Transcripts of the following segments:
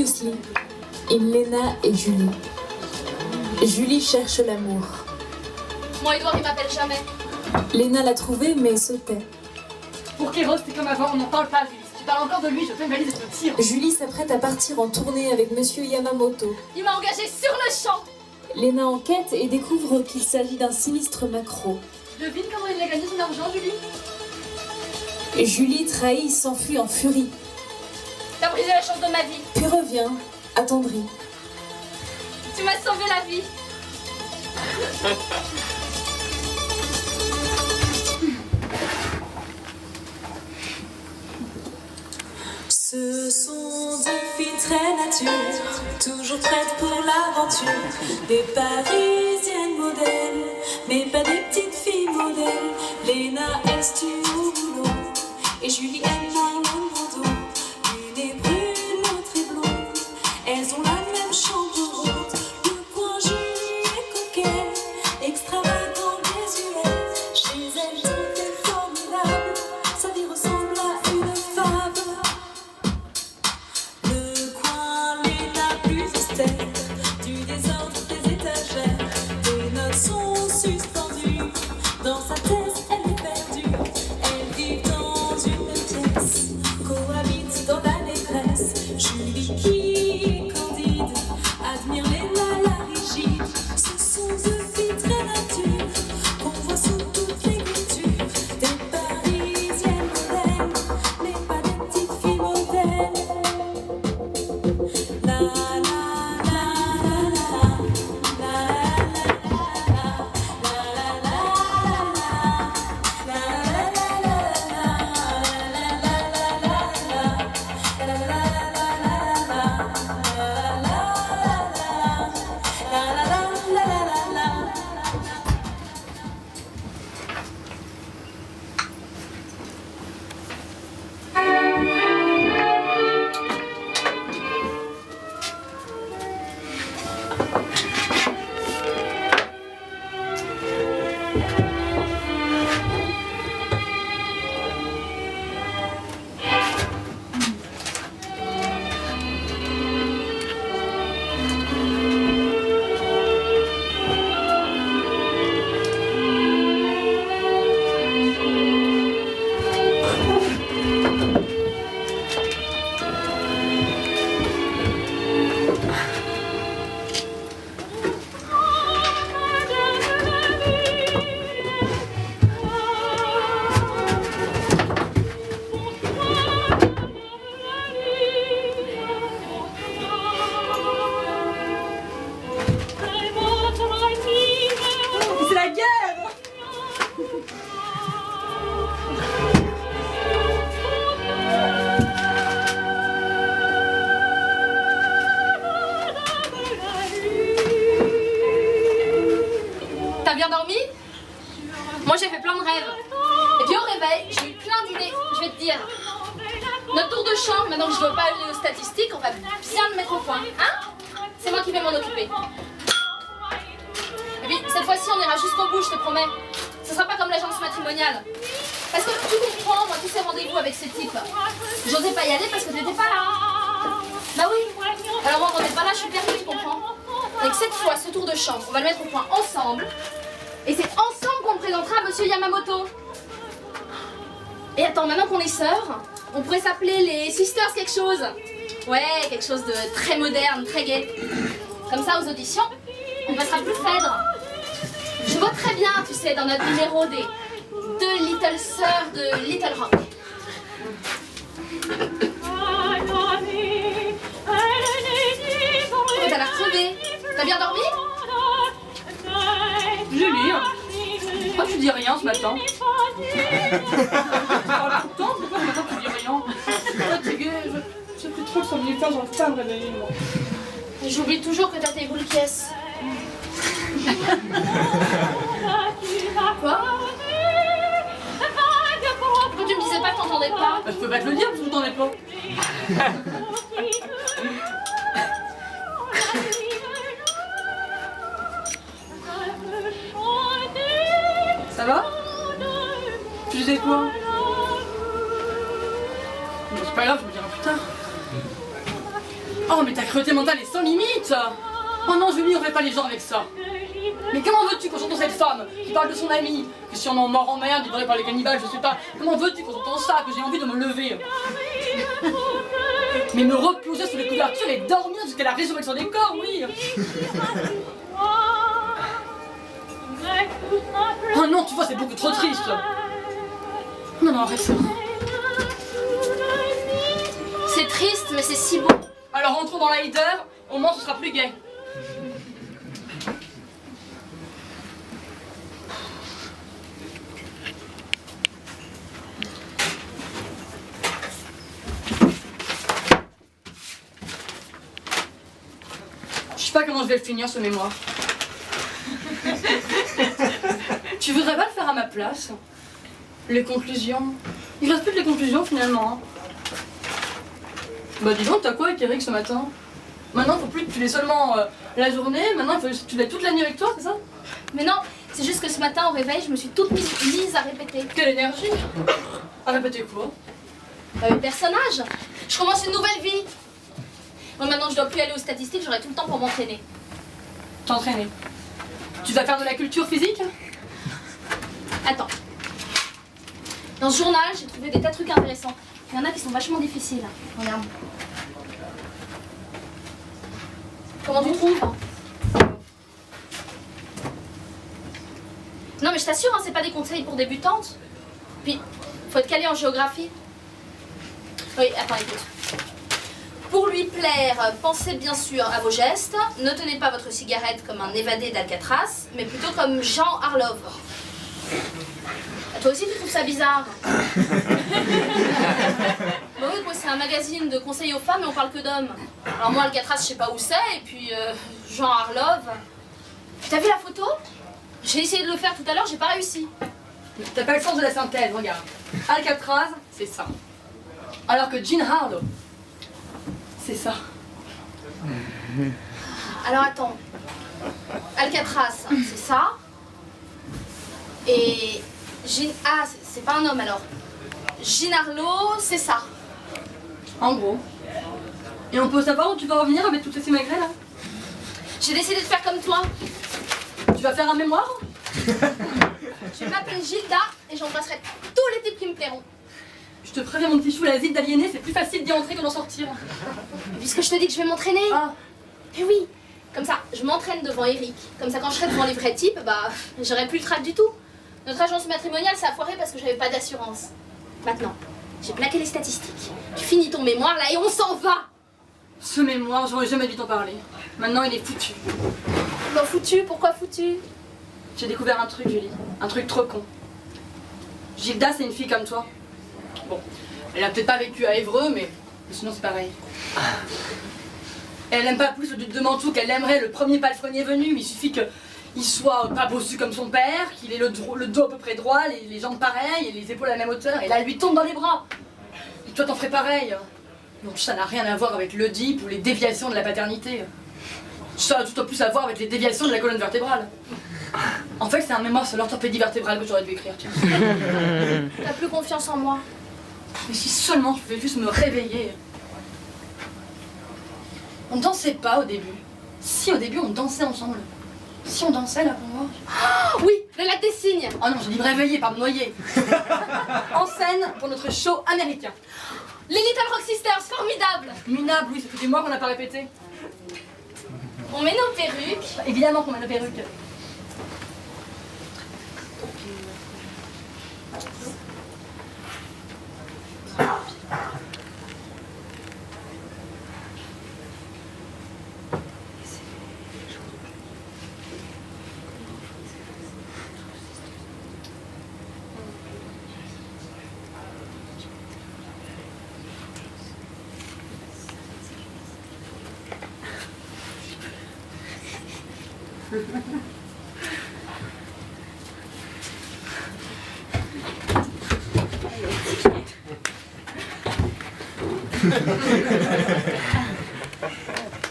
Previously, in Léna et Julie. Julie cherche l'amour. Moi, Edouard, il m'appelle jamais. Léna l'a trouvé, mais se tait. Pour Kéros, c'est comme avant, on n'en parle pas, lui. Si tu parles encore de lui, je fais une valise et je te tire. Julie s'apprête à partir en tournée avec Monsieur Yamamoto. Il m'a engagé sur le champ. Léna enquête et découvre qu'il s'agit d'un sinistre macro. Devine comment il a gagné son argent, Julie. Julie, trahie, s'enfuit en furie, T'as brisé la chance de ma vie. puis revient, attendrie. Tu m'as sauvé la vie. Ce sont deux filles très nature, toujours prêtes pour l'aventure. Des parisiennes modèles, mais pas des petites filles modèles. Léna, elle se tue au boulot, et Julie aime Marlon Brando. L'une est brune, l'autre est blonde, elles ont la même chambre ronde. Le coin Julie est coquette, extravagant, désuète. Chez elle, tout est formidable, sa vie ressemble à une fable. Le coin, Léna plus austère, du désordre des étagères. Des notes sont suspendues, dans sa thèse elle est perdue. Elle vit dans une même pièce, cohabite dans la détresse. Julie qui est candide, admire Léna la rigide. Ce sont deux filles très nature, qu'on voit sous toutes les cultures. Des parisiennes modèles, mais pas des petites filles modèles. La la la la la C'est la guerre. T'as bien dormi? Moi, j'ai fait plein de rêves. Et puis au réveil, j'ai eu plein d'idées. Je vais te dire. Notre tour de chant, maintenant que je dois pas aller aux statistiques, on va bien le mettre au point. Hein? C'est moi qui vais m'en occuper. Et puis, cette fois-ci, on ira jusqu'au bout, je te promets. Ce sera pas comme l'agence matrimoniale. Parce que tu comprends, moi, tous ces rendez-vous avec ces types, j'osais pas y aller parce que t'étais pas là. Bah oui. Alors moi, quand t'es pas là, je suis perdue, tu comprends. Donc cette fois, ce tour de chant, on va le mettre au point ensemble. Et c'est ensemble qu'on le présentera à Monsieur Yamamoto. Et attends, maintenant qu'on est sœurs, on pourrait s'appeler les Sisters quelque chose. Ouais, quelque chose de très moderne, très gai. Comme ça, aux auditions, on passera plus Phèdre. Je vois très bien, tu sais, dans notre numéro des deux Little Sœurs de Little Rock. Oh, t'as l'air crevée. T'as bien dormi? Julie, pourquoi tu dis rien ce matin? Tu parles tout le temps, pourquoi ce matin tu dis rien? Fatiguée, j'ai pris trop le somnifère, j'arrive pas à me réveiller moi. J'oublie toujours que t'as tes boules caisses. Quoi? Pourquoi tu me disais pas que t'entendais pas? Bah, je peux pas te le dire parce que t'en es pas. Ça va? Tu disais quoi? Bon, c'est pas grave, je me dirai plus tard. Oh, mais ta cruauté mentale est sans limite. Oh non, Julie, on fait pas les gens avec ça. Mais comment veux-tu qu'on j'entende cette femme qui parle de son ami, que si on en mort en merde, livré par les cannibales, je sais pas. Comment veux-tu qu'on j'entende ça, que j'ai envie de me lever? Mais me replonger sous les couvertures et dormir jusqu'à la résurrection des corps, oui. Oh non, tu vois, c'est beaucoup trop triste. Non, non, arrête ça. C'est triste, mais c'est si beau. Alors rentrons dans la leader, au moins ce sera plus gai. Je sais pas comment je vais le finir ce mémoire. Tu voudrais pas le faire à ma place? Les conclusions. Il reste plus que les conclusions finalement. Hein. Bah dis donc, t'as quoi avec Eric ce matin? Maintenant, faut plus que tu l'aies seulement la journée, maintenant il faut que tu l'aies toute la nuit avec toi, c'est ça? Mais non, c'est juste que ce matin au réveil, je me suis toute mise à répéter. Quelle énergie! À répéter quoi? Le personnage. Je commence une nouvelle vie. Bon, maintenant je dois plus aller aux statistiques, j'aurai tout le temps pour m'entraîner. T'entraîner? Tu vas faire de la culture physique? Attends. Dans ce journal, j'ai trouvé des tas de trucs intéressants. Il y en a qui sont vachement difficiles. Regarde. Comment tu trouves? Non mais je t'assure, hein, c'est pas des conseils pour débutantes. Puis, faut être calé en géographie. Oui, attends, écoute. Pour lui plaire, pensez bien sûr à vos gestes. Ne tenez pas votre cigarette comme un évadé d'Alcatraz, mais plutôt comme Jean Harlov. Toi aussi tu trouves ça bizarre? Bon oui, c'est un magazine de conseils aux femmes et on parle que d'hommes. Alors moi Alcatraz je sais pas où c'est, et puis Jean Harlov. T'as vu la photo? J'ai essayé de le faire tout à l'heure, j'ai pas réussi. T'as pas le sens de la synthèse, regarde. Alcatraz, c'est ça. Alors que Jean Harlow, c'est ça. Alors attends. Alcatraz, c'est ça. Et Jean... Ah, c'est pas un homme alors. Jean Harlow, c'est ça. En gros. Et on peut savoir où tu vas revenir avec toutes ces maigres là? J'ai décidé de faire comme toi. Tu vas faire un mémoire? Je vais m'appeler Gilda et j'embrasserai tous les types qui me plairont. Je te préviens mon petit chou, la ville d'aliéné, c'est plus facile d'y entrer que d'en sortir. Puisque je te dis que je vais m'entraîner. Ah. Mais oui, comme ça, je m'entraîne devant Eric. Comme ça, quand je serai devant les vrais types, bah, j'aurai plus le trac du tout. Notre agence matrimoniale, ça a foiré parce que j'avais pas d'assurance. Maintenant, j'ai plaqué les statistiques. Tu finis ton mémoire là et on s'en va. Ce mémoire, j'aurais jamais dû t'en parler. Maintenant, il est foutu. Bon, foutu, pourquoi foutu? J'ai découvert un truc, Julie. Un truc trop con. Gilda, c'est une fille comme toi. Bon, elle a peut-être pas vécu à Évreux, mais sinon c'est pareil. Elle aime pas plus le duc de Mantoue qu'elle aimerait le premier palefrenier venu. Il suffit qu'il soit pas bossu comme son père, qu'il ait le dos à peu près droit, les jambes pareilles et les épaules à la même hauteur, et là elle lui tombe dans les bras. Et toi t'en ferais pareil. Donc ça n'a rien à voir avec l'Oedipe ou les déviations de la paternité. Ça a tout au plus à voir avec les déviations de la colonne vertébrale. En fait, c'est un mémoire sur l'orthopédie vertébrale que j'aurais dû écrire, tiens. T'as plus confiance en moi. Mais si seulement je pouvais juste me réveiller. On dansait pas au début. Si, au début, on dansait ensemble. Si on dansait, là, pour moi. Oh, oui, le lac des cygnes. Oh non, j'ai dit me réveiller, pas me noyer. En scène pour notre show américain. Les Little Rock Sisters, formidable. Minable, oui, ça fait des mois qu'on n'a pas répété. On met nos perruques. Évidemment qu'on met nos perruques.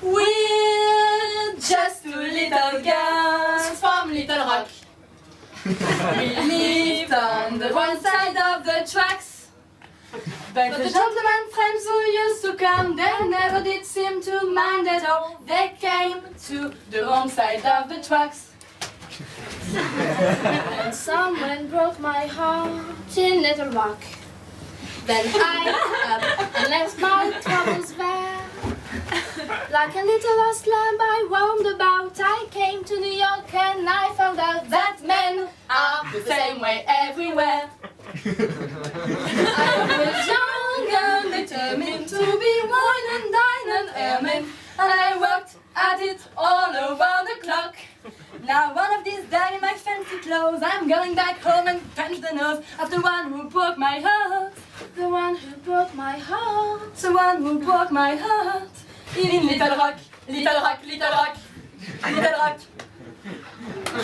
We're just two little girls from Little Rock. We lived on the one side of the tracks. But the gentlemen friends who used to come, they never did seem to mind at all. They came to the wrong side of the tracks. And someone broke my heart in Little Rock. Then I up and left my troubles there. Like a little lost lamb I roamed about. I came to New York and I found out that men are The same way everywhere. I was young and determined to be wine and dine and airmen, And I worked at it all over the clock. Now one of these days in my fancy clothes, I'm going back home and punch the nose of the one who broke my heart. the one who broke my heart. The one who broke my heart. In Little Rock, Little Rock, Little Rock, Little Rock. Moi,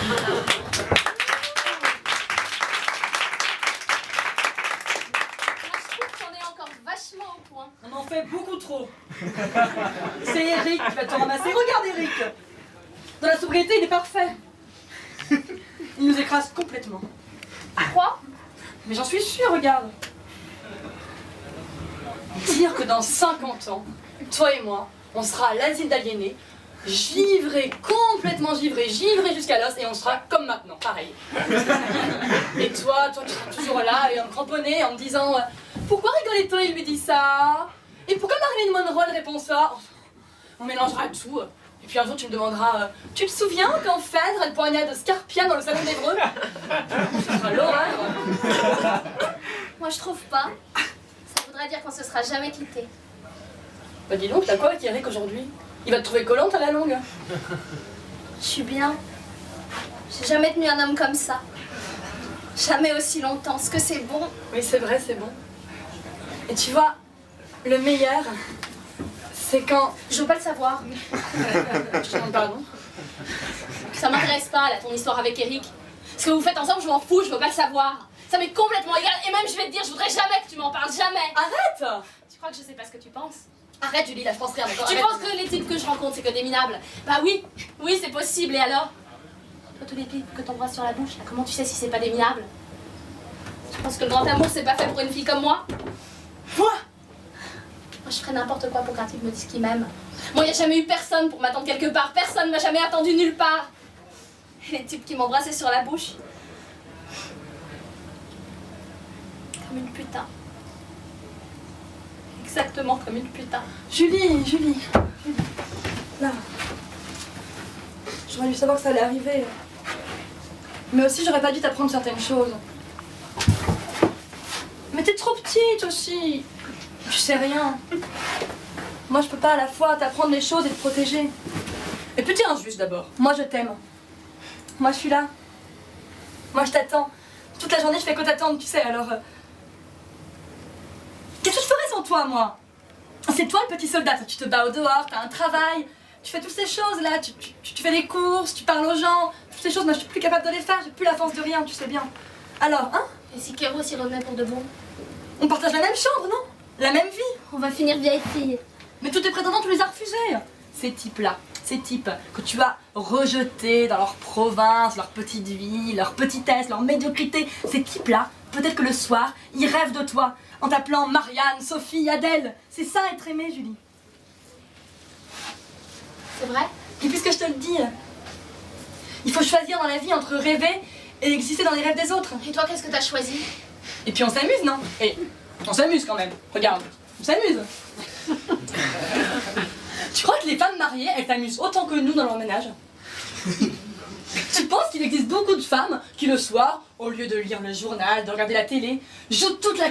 je trouve qu'on est encore vachement au point. On en fait beaucoup trop. C'est Eric qui va te ramasser. Regarde Eric. Dans la sobriété, il est parfait. Il nous écrase complètement. Quoi? Mais j'en suis sûre, regarde. Dire que dans 50 ans, toi et moi, on sera à l'asile d'aliénés, givrés, complètement givrés jusqu'à l'os, et on sera comme maintenant, pareil. Et toi tu seras toujours là, et en me cramponner, en me disant pourquoi Rigoletto il lui dit ça? Et pourquoi Marilyn Monroe elle répond ça? On mélangera tout. Et puis un jour tu me demanderas tu te souviens quand Phèdre elle poignade Scarpia dans le salon d'Évreux? Ce sera l'horreur. Moi, je trouve pas. Ça voudrait dire qu'on se sera jamais quittés. Bah dis donc, t'as quoi avec Eric aujourd'hui? Il va te trouver collante à la longue. Je suis bien. J'ai jamais tenu un homme comme ça. Jamais aussi longtemps. Ce que c'est bon. Oui, c'est vrai, c'est bon. Et tu vois, le meilleur, c'est quand... Je veux pas le savoir. Je te demande pardon. Ça m'intéresse pas, là, ton histoire avec Eric. Ce que vous faites ensemble, je m'en fous, je veux pas le savoir. Ça m'est complètement égal. Et même, je vais te dire, je voudrais jamais que tu m'en parles, jamais. Arrête! Tu crois que je sais pas ce que tu penses? Arrête Julie, là je pense rien. D'accord, Tu arrête. penses que les types que je rencontre, c'est que des minables? Bah oui, oui, c'est possible, et alors? Toi, tous les types que t'embrasses sur la bouche, là, comment tu sais si c'est pas des minables? Tu penses que le grand amour, c'est pas fait pour une fille comme moi? Moi? Moi, je ferais n'importe quoi pour qu'un type me dise qu'il m'aime. Moi, y a jamais eu personne pour m'attendre quelque part. Personne m'a jamais attendu nulle part. Et les types qui m'embrassaient sur la bouche. Comme une putain. Exactement comme une putain. Julie. Là. J'aurais dû savoir que ça allait arriver. Mais aussi, j'aurais pas dû t'apprendre certaines choses. Mais t'es trop petite aussi. Tu sais rien. Moi, je peux pas à la fois t'apprendre les choses et te protéger. Et puis t'es injuste d'abord. Moi, je t'aime. Moi, je suis là. Moi, je t'attends. Toute la journée, je fais que t'attendre, tu sais, alors... Qu'est-ce que je ferais sans toi, moi? C'est toi le petit soldat, toi, tu te bats au dehors, t'as un travail, tu fais toutes ces choses-là, tu fais des courses, tu parles aux gens, toutes ces choses, moi je suis plus capable de les faire, j'ai plus la force de rien, tu sais bien. Alors, hein? Et si Kéro s'y remet pour de bon? On partage la même chambre, non? La même vie. On va finir vieille fille. Mais tous tes prétendants, tu les as refusés. Ces types-là, ces types que tu as rejetés dans leur province, leur petite vie, leur petitesse, leur médiocrité, ces types-là, peut-être que le soir, ils rêvent de toi, en t'appelant Marianne, Sophie, Adèle. C'est ça être aimé, Julie. C'est vrai? Et puisque je te le dis, il faut choisir dans la vie entre rêver et exister dans les rêves des autres. Et toi, qu'est-ce que t'as choisi? Et puis on s'amuse, non? Et on s'amuse quand même. Regarde, on s'amuse. Tu crois que les femmes mariées, elles s'amusent autant que nous dans leur ménage? Tu penses qu'il existe beaucoup de femmes qui le soir, au lieu de lire le journal, de regarder la télé, jouent toute la